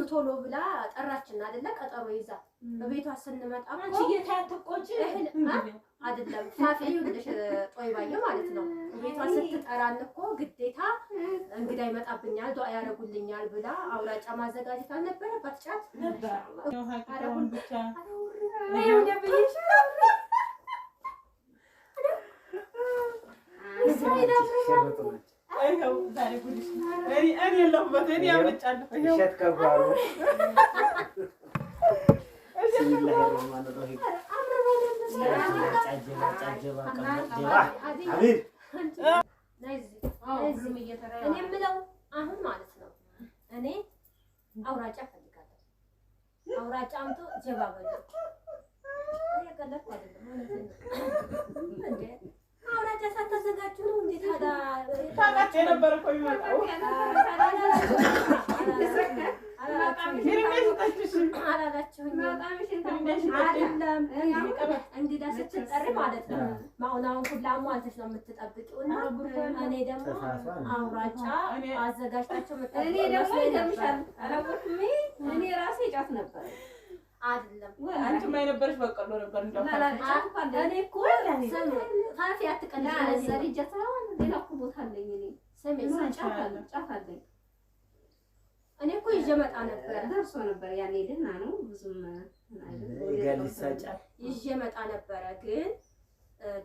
ቶሎ ብላ ጠራችን አይደለ? ቀጠሮ ይዛ በቤቷ ስንመጣ አንቺ እየታተቆጭ አይደለም ፋፊው ልሽ ጦይባዬ ማለት ነው። ቤቷ ስትጠራን እኮ ግዴታ እንግዳ ይመጣብኛል ዱአ ያረጉልኛል ብላ አውራጫ ማዘጋጀት አልነበረባት? ጫት ነበር አሁን ብቻ ነው ነብይሽ አይው ዛሬ ጉድሽ እኔ የለሁበት እኔ አምጫለሁ እሸት ከባሩ ቢስሚላህ الرحمن الرحيم ጫጀባ አቢብ እኔ የምለው አሁን ማለት ነው እኔ አውራጫ ፈልጋለሁ። አውራጫ አምጡ ጀባ በለው አይቀለፍ አይደለም ማለት ነው እንዴ? አውራጫ ሳታዘጋጁ ነው እንዴ ታዲያ? ታላቅ የነበረ እኮ ይመጣው እንግዳ ስትጠሪ ማለት ነው ማውናውን ሁላ ሟልተሽ ነው የምትጠብቂው። እና እኔ ደግሞ አውራጫ አዘጋጅታቸው እኔ ደግሞ ይደምሻል አላወቅም። እኔ ራሴ ጫት ነበር አይደለም አንቺ ማይነበርሽ በቀሎ ነበር እንደው እኔ እኮ ፋፊ አትቀልጂ ዘሪጀታ ሌላ እኮ ቦታ አለኝ እኔ ሰሜ ጫት አለኝ እኔ እኮ ይዤ መጣ ነበር። ደርሶ ነበር ያኔ ደህና ነው ብዙም ይዤ መጣ ነበረ ግን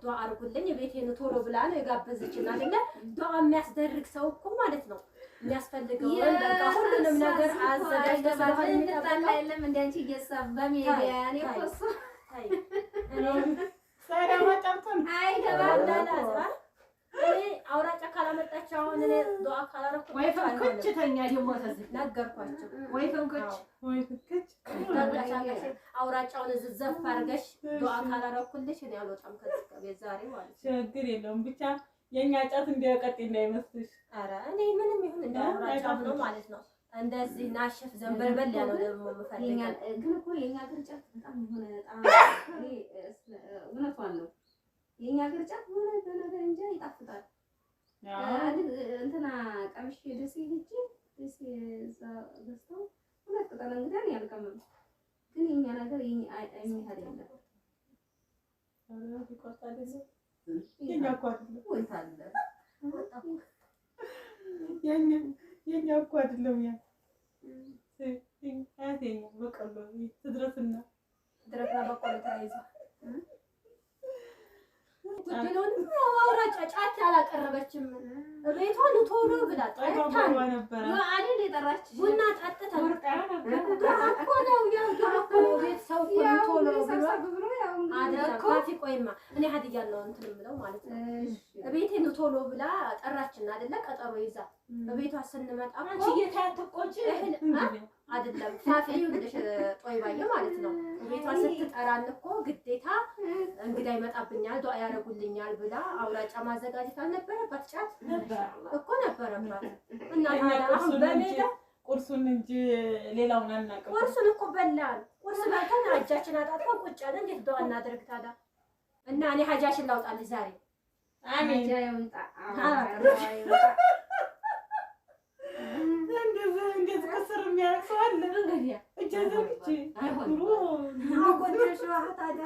ዱአ አድርጉልኝ ቤቴን ቶሎ ብላ ነው የጋበዘችን አይደለ? ዱአ የሚያስደርግ ሰው እኮ ማለት ነው የሚያስፈልገው በቃ ሁሉንም ነገር አዘጋጅተው ስለሆነ የሚጠብቀው የለም እንደ አንቺ እየሳብ በሚዲያ እኔ እኮ እሱ ሳይዳማ ጫምተን አይገባም። እኔ አውራጫ ካላመጣች አሁን እኔ ዱአ ካላረኩ ወይ ፈንክች ተኛ ደግሞ ነገርኳቸው። ወይ ፈንክች አውራጫውን ዘፍ አድርገሽ ዱአ ካላረኩልሽ እኔ አልወጣም ከዚህ ከቤት ዛሬ ማለት ነው። ችግር የለውም ብቻ የኛ ጫት እንዲያቀጥ እንዳይመስልሽ። ኧረ እኔ ምንም ይሁን እንደ አውራጫው ነው ማለት ነው። እንደዚህ ናሽፍ ዘንበልበል ያለው ደግሞ መፈልኛል። ግን እኮ የኛ ግርጫት በጣም የሆነ በጣም እኔ እውነቷን ነው የኛ ግርጫት ሆነ በነገር እንጂ ይጣፍጣል። እንትና ቀምሽ ደስ ይልጂ ደስ ዘስተው ሁለት ቅጠል እንግዲህ ያልቀመም ግን የኛ ነገር አይሚሃል የለም። የኛ እኮ አይደለም ወይ ታለ የኛ እኮ አይደለም ያ አያቴኛ በቀሎ ትድረስና በቆሎ ተይዛ ጉድሎን አውራጫ ጫት ያላቀረበችም ቤቷን ቶሎ ብላ ጠጣን ነበር አይደል የጠራች ቡና ጠጥታ እኮ ነው ያው ዶሮ ቤት ሰው ቶሎ ብሎ አይደል ካፊ ቆይማ እኔ ሀዲያ ነው እንትን የምለው ማለት ነው። ቤቴን ቶሎ ብላ ጠራችን አይደለ? ቀጠሮ ይዛ በቤቷ ስንመጣ አንቺ እየታተቆጭ አይደለም ፋፊው ልሽ ጦይባዬ ማለት ነው። ቤቷ ስትጠራን እኮ ግዴታ እንግዳ ይመጣብኛል ዱአ ያረጉልኛል ብላ አውራጫ ማዘጋጀት አልነበረባት? ጫት ነበር እኮ ነበረባት። እና አሁን በሜዳ ቁርሱን እንጂ ሌላውን አናውቅም። ቁርሱን እኮ በላን። ቁርስ በልተን እጃችን አጣጥፈን ቁጭ አለን። እንዴት ዱአ እናድርግ ታዲያ? እና እኔ ሀጃሽን ላውጣልሽ ዛሬ አሜን ያውጣ እንደዚህ ከስር የሚያደርግ ሰው አለ። እንግዲህ እጄ ዘርግቼ አቆንጆሽ ታዲያ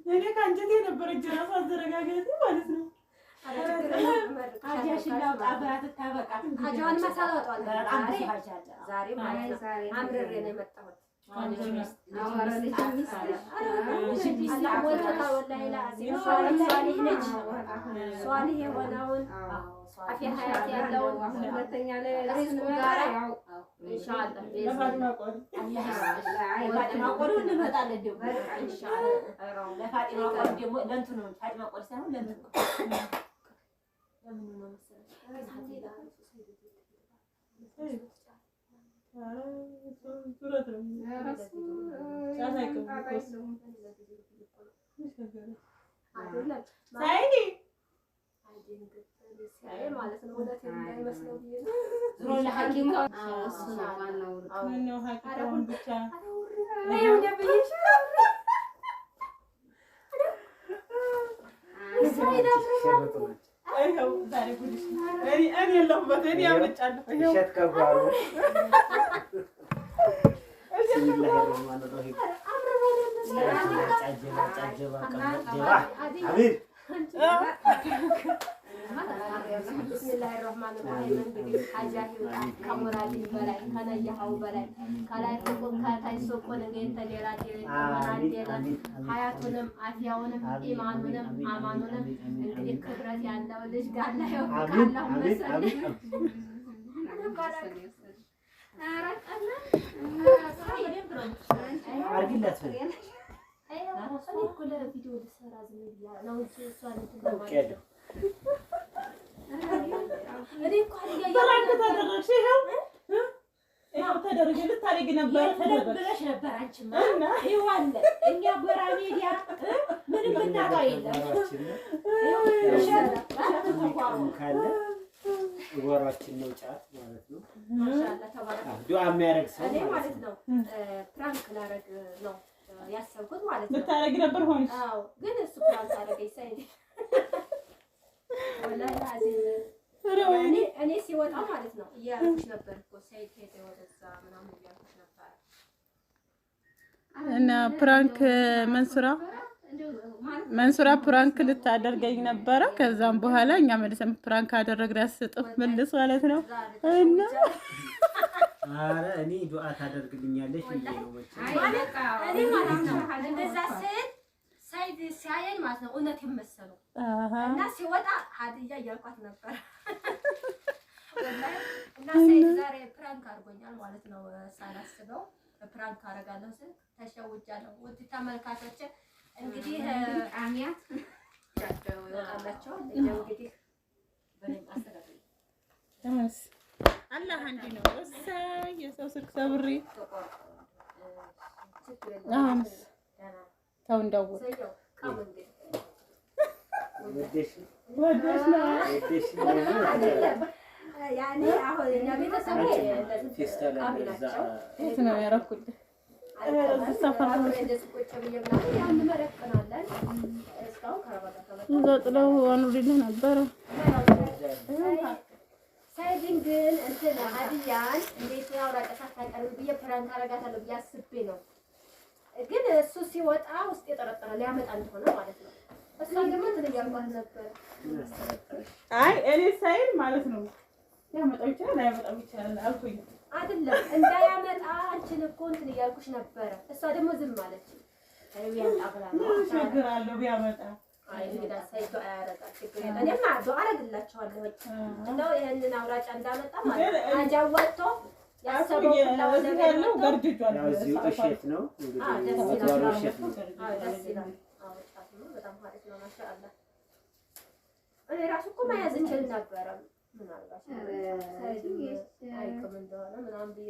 እኔ ከአንጀቴ ነበር እጄ እራሱ አዘረጋገጥ ማለት ነው። ሀጃሽን ላውጣ ብራት ታበቃ ሀጃዋን መሳል አወጣዋለሁ ዛሬ ማለት ነው። አምርሬ ነው የመጣሁት። ሷሊህ የሆነውን አፊ ሀያት ያለውን ሁለተኛ ላይ ሪዝቁ ጋር ያው ኢንሻአላህ ለፋጢማ ቆይ ለፋጢማ ቆይ እንመጣለን ደግሞ ኢንሻአላህ ለፋጢማ ቆይ ደግሞ ለእንቱ ነው ፋጢማ ቆይ ሳይሆን ለእንቱ ለምን ነው መሰለኝ ሱረት ነው ማለት ነው ወላሂ እንዳይመስለው ብዬ ዞሮ ለሐቂቃው እሱ ነው ዋናው ሐቂቃውን ብቻ ነው ደብይሽ አይው ዛሬ ጉድሽ እኔ የለሁበት እኔ አምጫለሁ እሸት ከባሩ ቢስሚላሂ ረህማን ረሂም ጫጀባ አቢር ቢስሚላሂ ረህማን ረሂም እንግዲህ ሀጃ ይውጣ ከሞራልህ በላይ ከነያኸው በላይ ከላይ ሱቁን ከታይ ሱቁን እንተሌላት የማናደለ ሀያቱንም አፊያውንም ኢማኑንም አማኑንም እንግዲህ ክብረት ያለው ልጅ ጋር ላይ ወቃለው መሰለኝ አርግላት ቪዲዮ ልሰራ ዝም ብያ ነው እሷን እንትን እኔ እኮ ተደረግሽ ይኸው ተደረገ ልታደርጊ ነበር ተደርገሽ ነበር አንቺማ ይኸው አለ እኛ ጎራ ሚዲያ ምንም ብናውቀው የለም ካለ ወራችን ነው ጫት ማለት ነው ማሻአላ ተባረከ ዱዓ የሚያደርግ ሰው እኔ ማለት ነው ፕራንክ ላደርግ ነው ያሰብኩት ማለት ነው ልታደርጊ ነበር ሆንሽ አዎ ግን እሱ ፕራንክ አደረገኝ ሳይድ ወላሂ አዚም እኔ ሲወጣ ማለት ነው እያልኩሽ ነበር እኮ ሳይድ ሄደ ወደዛ ምናምን እያልኩሽ ነበር እና ፕራንክ መንሱራ ፕራንክ ልታደርገኝ ነበረ። ከዛም በኋላ እኛ መልሰን ፕራንክ አደረግን ያስጥፍ መልስ ማለት ነው። እና አረ እኔ ዱዓ ታደርግልኛለሽ እንዴ ነው እኔ ማለት ነው እንደዛ ስል ሳይድ ሲያየኝ ማለት ነው እውነት ይመሰሉ እና ሲወጣ ሀዲያ እያልኳት ነበር ወላሂ እና ሳይድ ዛሬ ፕራንክ አድርጎኛል ማለት ነው ሳላስበው ፕራንክ አደርጋለሁ ስል ተሸውጃለሁ። ውድ ተመልካቾች እንግዲህ አሚያት ጃቸው ይወጣላቸው እንግዲህ በኔም አስተካክል ተመስ አላህ አንዲ ነው ወሳይ የሰው ስልክ ሰብሪ አሁንስ ተው እንደውል ወደሽ ያኔ አሁን እኛ ቤተሰብ ፌስታል ናቸው ነው ያረኩት ጥለው አኑሪልህ ነበረ ሳይድን ግን እንትን ሀዲያን እንዴት ነው አውራቀሳት ታቀርብ ብዬ ፕራንክ አረጋታለሁ ብዬ አስቤ ነው። ግን እሱ ሲወጣ ውስጥ የጠረጠረ ሊያመጣ እንደሆነ ማለት ነው። እሷ ደግሞ እንትን እያልኳት ነበር። አይ እኔ ሳይድ ማለት ነው ያመጣው ይችላል ላያመጣው ይችላል አልኩኝ። አይደለም እንዳያመጣ አንቺን እኮ እንትን እያልኩሽ ነበረ። እሷ ደግሞ ዝም አለች። ቢያመጣ ብላ ነው ችግር አለው ቢያመጣ አይ እንግዳ ሳይዶ አያረጋ ችግር የለም። እኔማ ዱዓ አረግላችኋለሁ እንደው ይሄንን አውራጫ እንዳመጣ ማለት አጃወጥቶ ያሰበው ነው ያለው ገርጅቷል ያው እዚህ እሸት ነው እንግዲህ ወጣው እሸት ነው ደስ ይላል። አውጣት ነው በጣም ሀሪፍ ነው ማሻአላ። እኔ ራሱ እኮ መያዝ እችል ነበረ ምናልባት ሳይዱ አይከም እንደሆነ ምናምን ብዬ